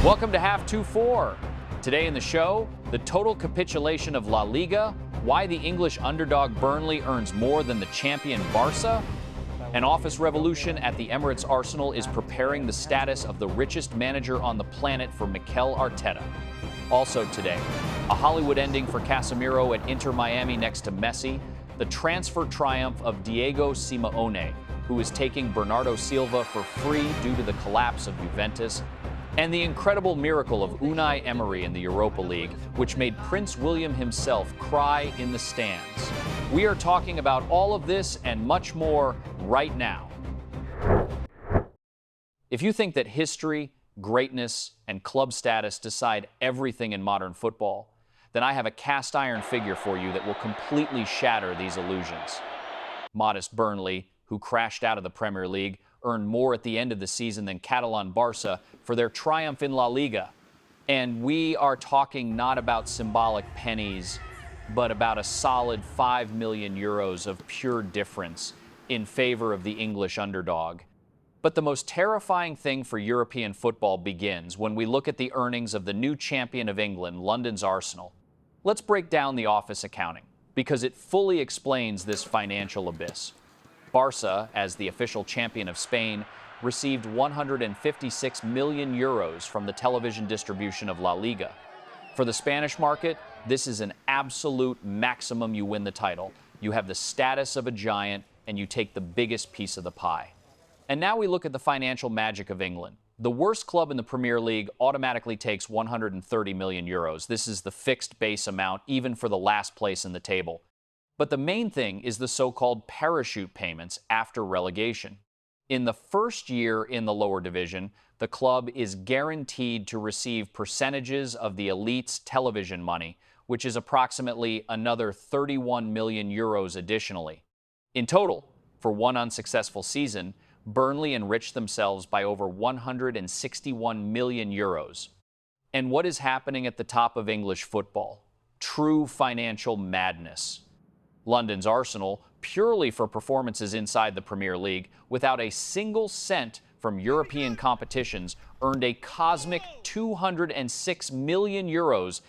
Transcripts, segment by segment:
Welcome to Half 2-4. Today in the show, the total capitulation of La Liga, why the English underdog Burnley earns more than the champion Barca, an office revolution at the Emirates Arsenal is preparing the status of the richest manager on the planet for Mikel Arteta. Also today, a Hollywood ending for Casemiro at Inter Miami next to Messi, the transfer triumph of Diego Simeone, who is taking Bernardo Silva for free due to the collapse of Juventus, and the incredible miracle of Unai EMERY in the Europa League, which made Prince William himself cry in the stands. We are talking about all of this and much more right now. If you think that history, greatness, and club status decide everything in modern football, then I have a cast iron figure for you that will completely shatter these illusions. Modest Burnley, who crashed out of the Premier League, earned more at the end of the season than Catalan Barca for their triumph in La Liga. And we are talking not about symbolic pennies, but about a solid 5 million euros of pure difference in favor of the English underdog. But the most terrifying thing for European football begins when we look at the earnings of the new champion of England, London's Arsenal. Let's break down the office accounting, because it fully explains this financial abyss. Barca, as the official champion of Spain, received 156 million euros from the television distribution of La Liga. For the Spanish market, this is an absolute maximum. You win the title. You have the status of a giant, and you take the biggest piece of the pie. And now we look at the financial magic of England. The worst club in the Premier League automatically takes 130 million euros. This is the fixed base amount, even for the last place in the table. But the main thing is the so-called parachute payments after relegation. In the first year in the lower division, the club is guaranteed to receive percentages of the elite's television money, which is approximately another 31 million euros additionally. In total, for one unsuccessful season, Burnley enriched themselves by over 161 million euros. And what is happening at the top of English football? True financial madness. London's Arsenal, purely for performances inside the Premier League, without a single cent from European competitions, earned a cosmic 206 million euros.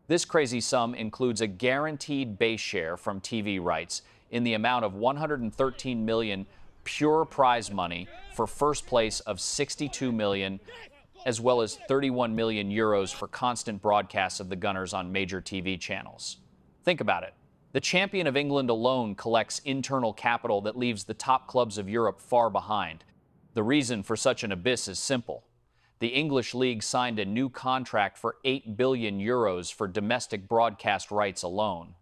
This crazy sum includes a guaranteed base share from TV rights in the amount of 113 million pure prize money for first place of 62 million, as well as 31 million euros for constant broadcasts of the Gunners on major TV channels. Think about it. The champion of England alone collects internal capital that leaves the top clubs of Europe far behind. The reason for such an abyss is simple. The English League signed a new contract for 8 billion euros for domestic broadcast rights alone.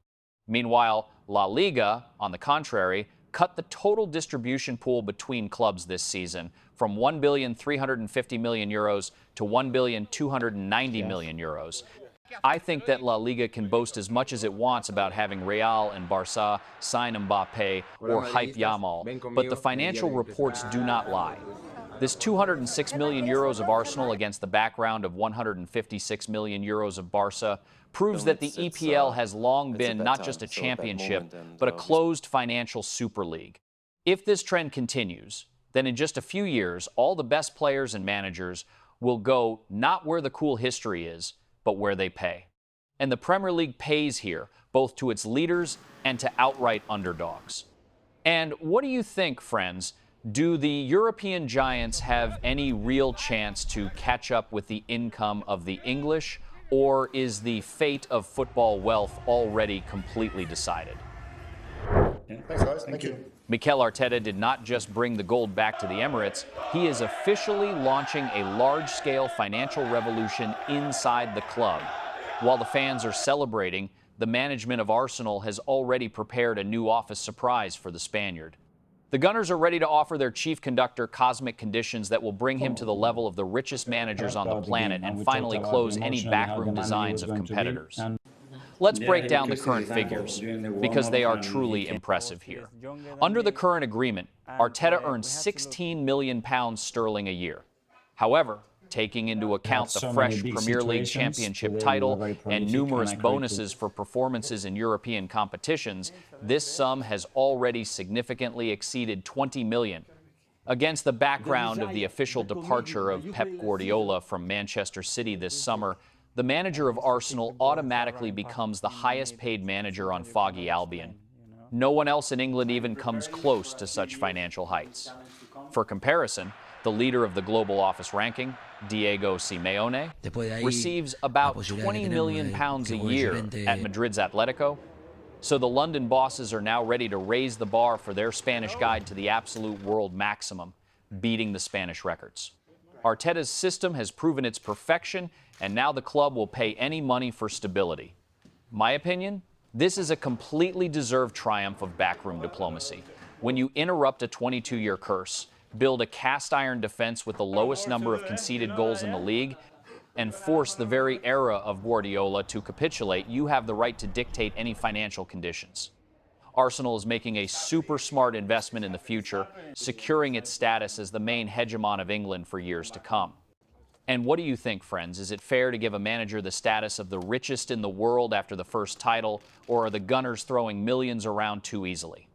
Meanwhile, La Liga, on the contrary, cut the total distribution pool between clubs this season from 1,350 million euros to 1,290 million euros. I think that La Liga can boast as much as it wants about having Real and Barca sign Mbappe or hype Yamal, but the financial reports do not lie. This 206 million euros of Arsenal against the background of 156 million euros of Barca proves that the EPL has long been not just a championship, but a closed financial super league. If this trend continues, then in just a few years, all the best players and managers will go not where the cool history is, but where they pay. And the Premier League pays here, both to its leaders and to outright underdogs. And what do you think, friends? Do the European giants have any real chance to catch up with the income of the English, or is the fate of football wealth already completely decided? Thanks, guys. Thank you. Mikel Arteta did not just bring the gold back to the Emirates, he is officially launching a large-scale financial revolution inside the club. While the fans are celebrating, the management of Arsenal has already prepared a new office surprise for the Spaniard. The Gunners are ready to offer their chief conductor cosmic conditions that will bring him to the level of the richest managers on the planet and finally close any backroom designs of competitors. Let's break down the current figures, because they are truly impressive here. Under the current agreement, Arteta earns £16 million sterling a year. However, taking into account the fresh Premier League championship title and numerous bonuses for performances in European competitions, this sum has already significantly exceeded 20 million. Against the background of the official departure of Pep Guardiola from Manchester City this summer, the manager of Arsenal automatically becomes the highest paid manager on foggy Albion. No one else in England even comes close to such financial heights. For comparison, the leader of the global office ranking, Diego Simeone, receives about £20 million a year at Madrid's Atletico. So the London bosses are now ready to raise the bar for their Spanish guide to the absolute world maximum, beating the Spanish records. Arteta's system has proven its perfection, and now the club will pay any money for stability. My opinion? This is a completely deserved triumph of backroom diplomacy. When you interrupt a 22-year curse, build a cast-iron defense with the lowest number of conceded goals in the league, and force the very era of Guardiola to capitulate, you have the right to dictate any financial conditions. Arsenal is making a super smart investment in the future, securing its status as the main hegemon of England for years to come. And what do you think, friends? Is it fair to give a manager the status of the richest in the world after the first title, or are the Gunners throwing millions around too easily?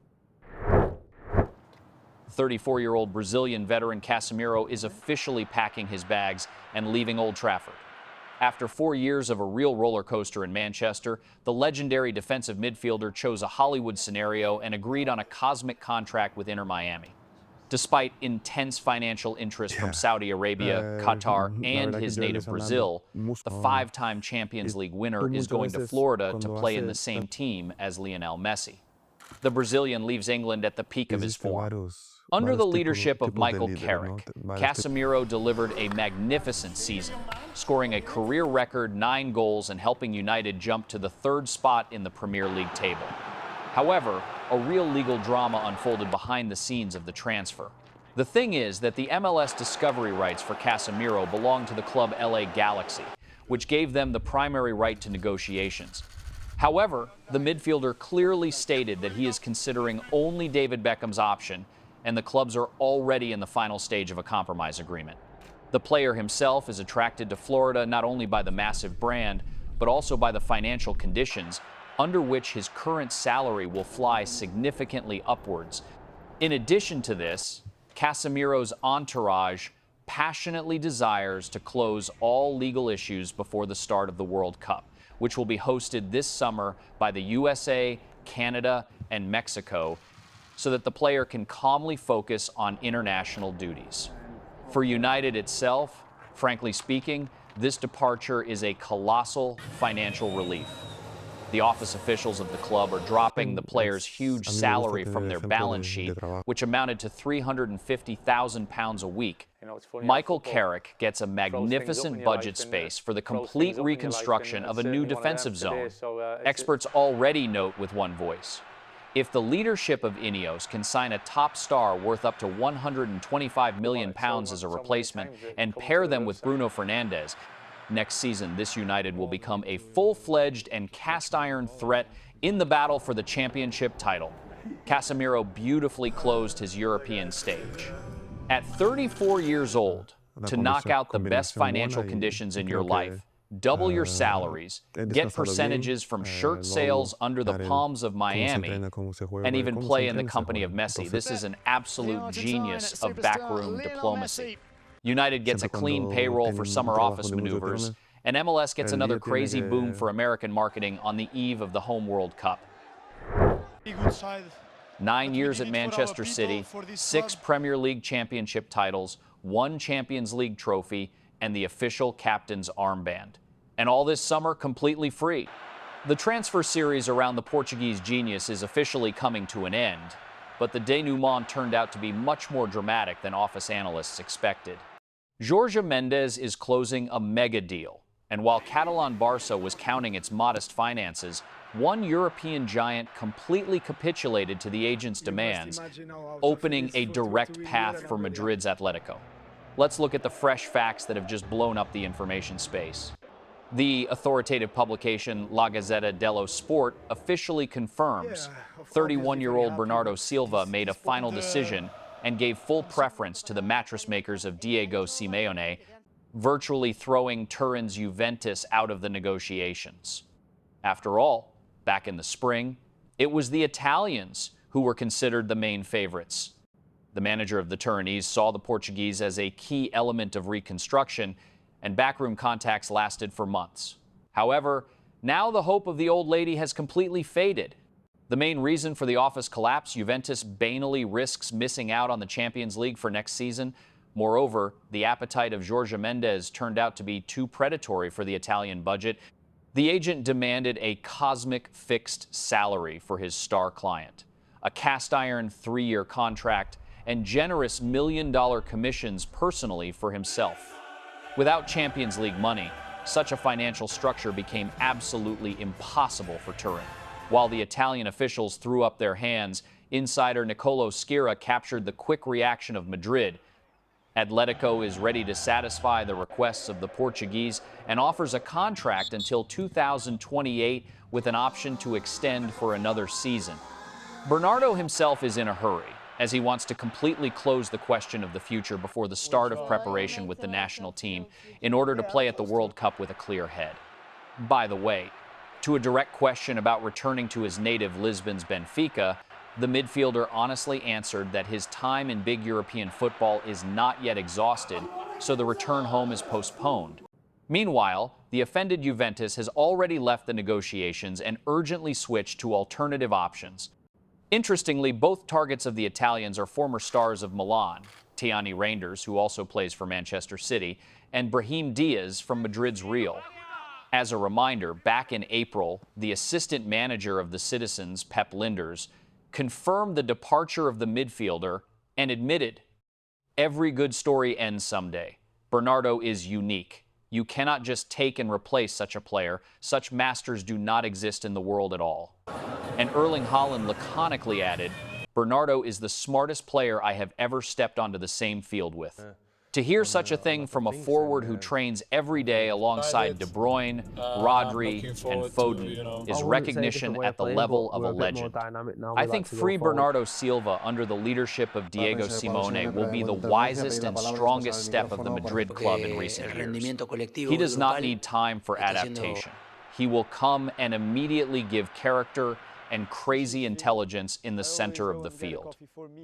34-year-old Brazilian veteran Casemiro is officially packing his bags and leaving Old Trafford. After 4 years of a real roller coaster in Manchester, the legendary defensive midfielder chose a Hollywood scenario and agreed on a cosmic contract with Inter Miami. Despite intense financial interest from Saudi Arabia, Qatar, and his native Brazil, the five-time Champions League winner is going to Florida to play in the same team as Lionel Messi. The Brazilian leaves England at the peak of his form. Under the leadership of Michael Carrick, Casemiro delivered a magnificent season, scoring a career record 9 goals and helping United jump to the 3rd spot in the Premier League table. However, a real legal drama unfolded behind the scenes of the transfer. The thing is that the MLS discovery rights for Casemiro belong to the club LA Galaxy, which gave them the primary right to negotiations. However, the midfielder clearly stated that he is considering only David Beckham's option, and the clubs are already in the final stage of a compromise agreement. The player himself is attracted to Florida not only by the massive brand, but also by the financial conditions, under which his current salary will fly significantly upwards. In addition to this, Casemiro's entourage passionately desires to close all legal issues before the start of the World Cup, which will be hosted this summer by the USA, Canada, and Mexico, so that the player can calmly focus on international duties. For United itself, frankly speaking, this departure is a colossal financial relief. The office officials of the club are dropping the player's huge salary from their balance sheet, which amounted to £350,000 a week. Michael Carrick gets a magnificent budget space for the complete reconstruction of a new defensive zone. Experts already note with one voice: if the leadership of Ineos can sign a top star worth up to £125 million as a replacement and pair them with Bruno Fernandes, next season this United will become a full-fledged and cast-iron threat in the battle for the championship title. Casemiro beautifully closed his European stage. At 34 years old, to knock out the best financial conditions in your life, double your salaries, get percentages from shirt sales under the palms of Miami, and even play in the company of Messi. This is an absolute genius of backroom diplomacy. United gets a clean payroll for summer office maneuvers, and MLS gets another crazy boom for American marketing on the eve of the home World Cup. 9 years at Manchester City, 6 Premier League championship titles, 1 Champions League trophy, and the official captain's armband. And all this summer completely free. The transfer series around the Portuguese genius is officially coming to an end, but the denouement turned out to be much more dramatic than office analysts expected. Jorge Mendes is closing a mega deal, and while Catalan Barca was counting its modest finances, one European giant completely capitulated to the agent's demands, opening a direct path for Madrid's Atletico. Let's look at the fresh facts that have just blown up the information space. The authoritative publication La Gazzetta dello Sport officially confirms 31-year-old Bernardo Silva made a final decision and gave full preference to the mattress makers of Diego Simeone, virtually throwing Turin's Juventus out of the negotiations. After all, back in the spring, it was the Italians who were considered the main favorites. The manager of the Turinese saw the Portuguese as a key element of reconstruction, and backroom contacts lasted for months. However, now the hope of the old lady has completely faded. The main reason for the office collapse: Juventus banally risks missing out on the Champions League for next season. Moreover, the appetite of Jorge Mendes turned out to be too predatory for the Italian budget. The agent demanded a cosmic fixed salary for his star client, a cast-iron 3-year contract, and generous million-dollar commissions personally for himself. Without Champions League money, such a financial structure became absolutely impossible for Turin. While the Italian officials threw up their hands, insider Nicolo Schira captured the quick reaction of Madrid. Atletico is ready to satisfy the requests of the Portuguese and offers a contract until 2028 with an option to extend for another season. Bernardo himself is in a hurry, as he wants to completely close the question of the future before the start of preparation with the national team in order to play at the World Cup with a clear head. By the way, to a direct question about returning to his native Lisbon's Benfica, the midfielder honestly answered that his time in big European football is not yet exhausted, so the return home is postponed. Meanwhile, the offended Juventus has already left the negotiations and urgently switched to alternative options. Interestingly, both targets of the Italians are former stars of Milan, Tiani Reinders, who also plays for Manchester City, and Brahim Diaz from Madrid's Real. As a reminder, back in April, the assistant manager of the Citizens, Pep Lijnders, confirmed the departure of the midfielder and admitted, "Every good story ends someday. Bernardo is unique. You cannot just take and replace such a player. Such masters do not exist in the world at all." And Erling Haaland laconically added, "Bernardo is the smartest player I have ever stepped onto the same field with." To hear such a thing from a forward who trains every day alongside De Bruyne, Rodri, and Foden is recognition at the level of a legend. I think free Bernardo Silva under the leadership of Diego Simeone will be the wisest and strongest step of the Madrid club in recent years. He does not need time for adaptation. He will come and immediately give character and crazy intelligence in the center of the field.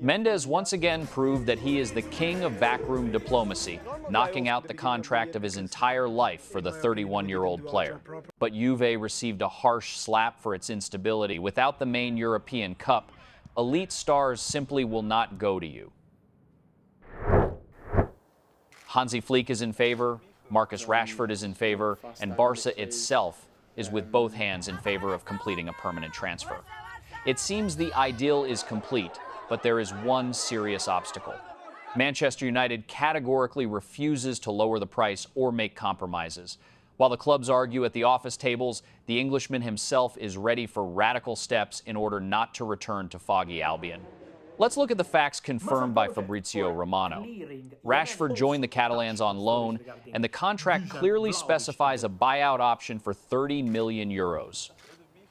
Mendes once again proved that he is the king of backroom diplomacy, knocking out the contract of his entire life for the 31-year-old player. But Juve received a harsh slap for its instability. Without the main European Cup, elite stars simply will not go to you. Hansi Flick is in favor, Marcus Rashford is in favor, and Barca itself is with both hands in favor of completing a permanent transfer. It seems the ideal is complete, but there is one serious obstacle. Manchester United categorically refuses to lower the price or make compromises. While the clubs argue at the office tables, the Englishman himself is ready for radical steps in order not to return to foggy Albion. Let's look at the facts confirmed by Fabrizio Romano. Rashford joined the Catalans on loan, and the contract clearly specifies a buyout option for 30 million euros.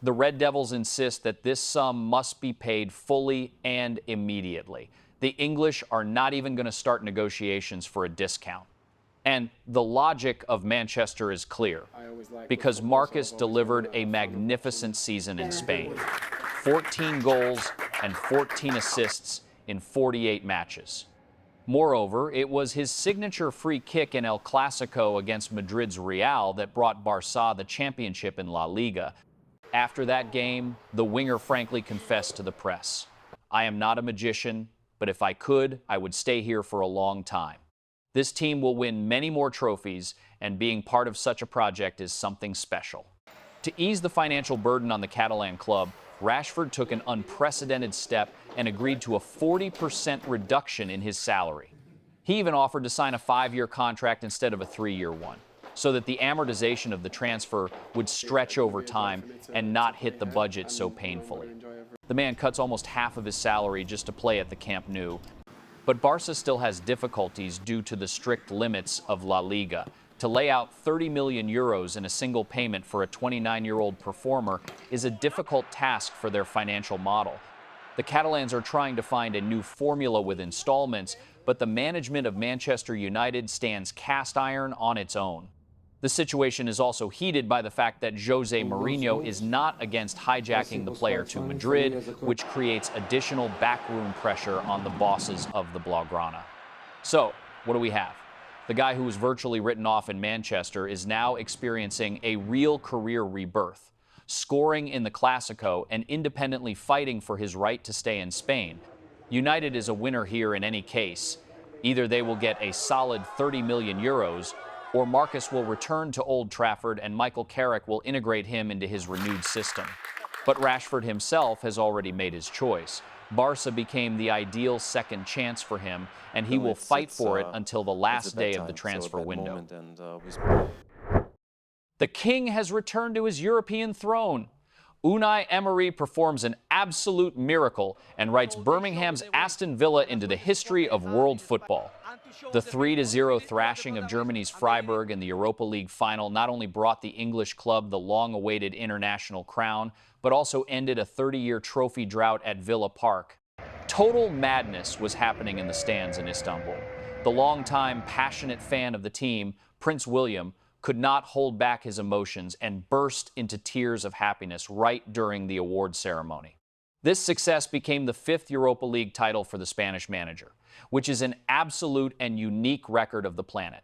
The Red Devils insist that this sum must be paid fully and immediately. The English are not even going to start negotiations for a discount. And the logic of Manchester is clear, because Marcus delivered a magnificent season in Spain. 14 goals and 14 assists in 48 matches. Moreover, it was his signature free kick in El Clasico against Madrid's Real that brought Barca the championship in La Liga. After that game, the winger frankly confessed to the press, "I am not a magician, but if I could, I would stay here for a long time." This team will win many more trophies, and being part of such a project is something special. To ease the financial burden on the Catalan club, Rashford took an unprecedented step and agreed to a 40% reduction in his salary. He even offered to sign a 5-year contract instead of a 3-year one, so that the amortization of the transfer would stretch over time and not hit the budget so painfully. The man cuts almost half of his salary just to play at the Camp Nou. But Barca still has difficulties due to the strict limits of La Liga. To lay out 30 million euros in a single payment for a 29-year-old performer is a difficult task for their financial model. The Catalans are trying to find a new formula with installments, but the management of Manchester United stands cast iron on its own. The situation is also heated by the fact that Jose Mourinho is not against hijacking the player to Madrid, which creates additional backroom pressure on the bosses of the Blaugrana. So, what do we have? The guy who was virtually written off in Manchester is now experiencing a real career rebirth, scoring in the Clásico and independently fighting for his right to stay in Spain. United is a winner here in any case. Either they will get a solid 30 million euros, or Marcus will return to Old Trafford and Michael Carrick will integrate him into his renewed system. But Rashford himself has already made his choice. Barca became the ideal second chance for him, and he will fight for it until the last day of the transfer window. The king has returned to his European throne. Unai Emery performs an absolute miracle and writes Birmingham's Aston Villa into the history of world football. The 3-0 thrashing of Germany's Freiburg in the Europa League final not only brought the English club the long-awaited international crown, but also ended a 30-year trophy drought at Villa Park. Total madness was happening in the stands in Istanbul. The longtime passionate fan of the team, Prince William, could not hold back his emotions and burst into tears of happiness right during the award ceremony. This success became the 5th Europa League title for the Spanish manager, which is an absolute and unique record of the planet.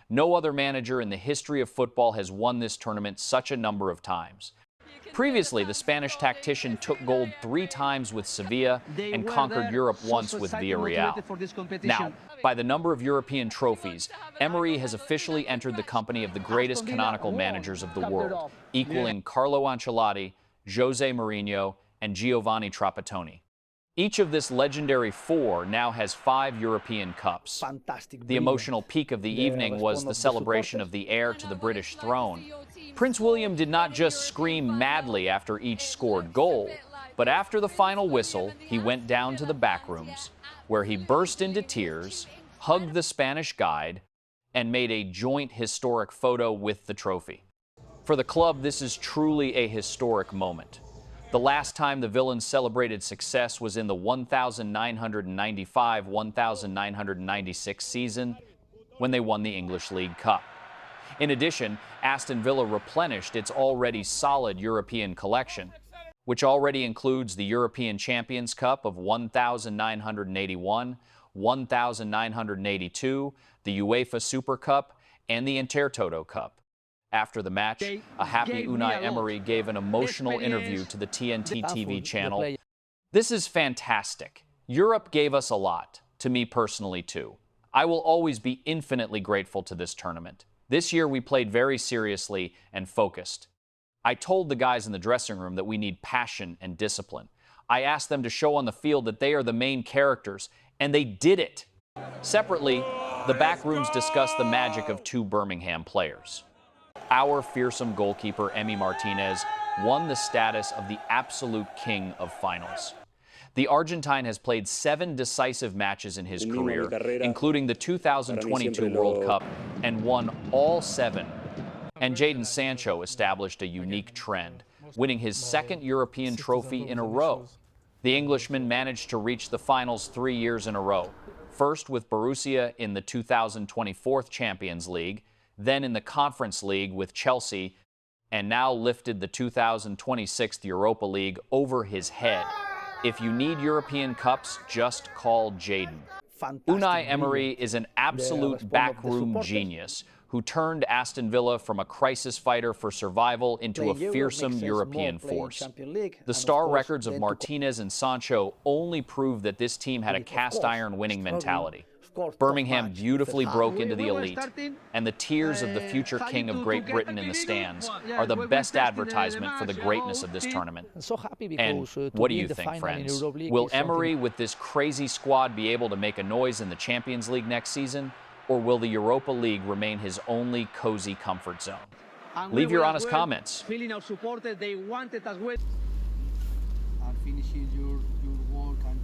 No other manager in the history of football has won this tournament such a number of times. Previously, the Spanish tactician took gold 3 times with Sevilla and conquered Europe once with Villarreal. Now, by the number of European trophies, Emery has officially entered the company of the greatest canonical managers of the world, equaling Carlo Ancelotti, Jose Mourinho, and Giovanni Trapattoni. Each of this legendary 4 now has 5 European Cups. The emotional peak of the evening was the celebration of the heir to the British throne. Prince William did not just scream madly after each scored goal, but after the final whistle, he went down to the back rooms, where he burst into tears, hugged the Spanish guide, and made a joint historic photo with the trophy. For the club, this is truly a historic moment. The last time the Villains celebrated success was in the 1995-1996 season, when they won the English League Cup. In addition, Aston Villa replenished its already solid European collection, which already includes the European Champions Cup of 1981, 1982, the UEFA Super Cup, and the Intertoto Cup. After the match, a happy Unai Emery gave an emotional interview to the TNT TV channel. "This is fantastic. Europe gave us a lot, to me personally too. I will always be infinitely grateful to this tournament. This year we played very seriously and focused. I told the guys in the dressing room that we need passion and discipline. I asked them to show on the field that they are the main characters, and they did it." Separately, the back rooms discussed the magic of 2 Birmingham players. Our fearsome goalkeeper, Emi Martinez, won the status of the absolute king of finals. The Argentine has played 7 decisive matches in his career, including the 2022 World Cup, and won all 7. And Jadon Sancho established a unique trend, winning his 2nd European trophy in a row. The Englishman managed to reach the finals 3 years in a row, first with Borussia in the 2024 Champions League, then in the Conference League with Chelsea, and now lifted the 2026 Europa League over his head. If you need European Cups, just call Jadon. Unai Emery is an absolute backroom genius who turned Aston Villa from a crisis fighter for survival into a fearsome European force. The star records of Martinez and Sancho only prove that this team had a cast-iron winning mentality. Birmingham beautifully broke into the elite, and the tears of the future king of Great Britain in the stands are the best advertisement for the greatness of this tournament. And what do you think, friends? Will Emery, with this crazy squad, be able to make a noise in the Champions League next season, or will the Europa League remain his only cozy comfort zone? Leave your honest comments. Feeling our supporters, they want it as well. I'm finishing you.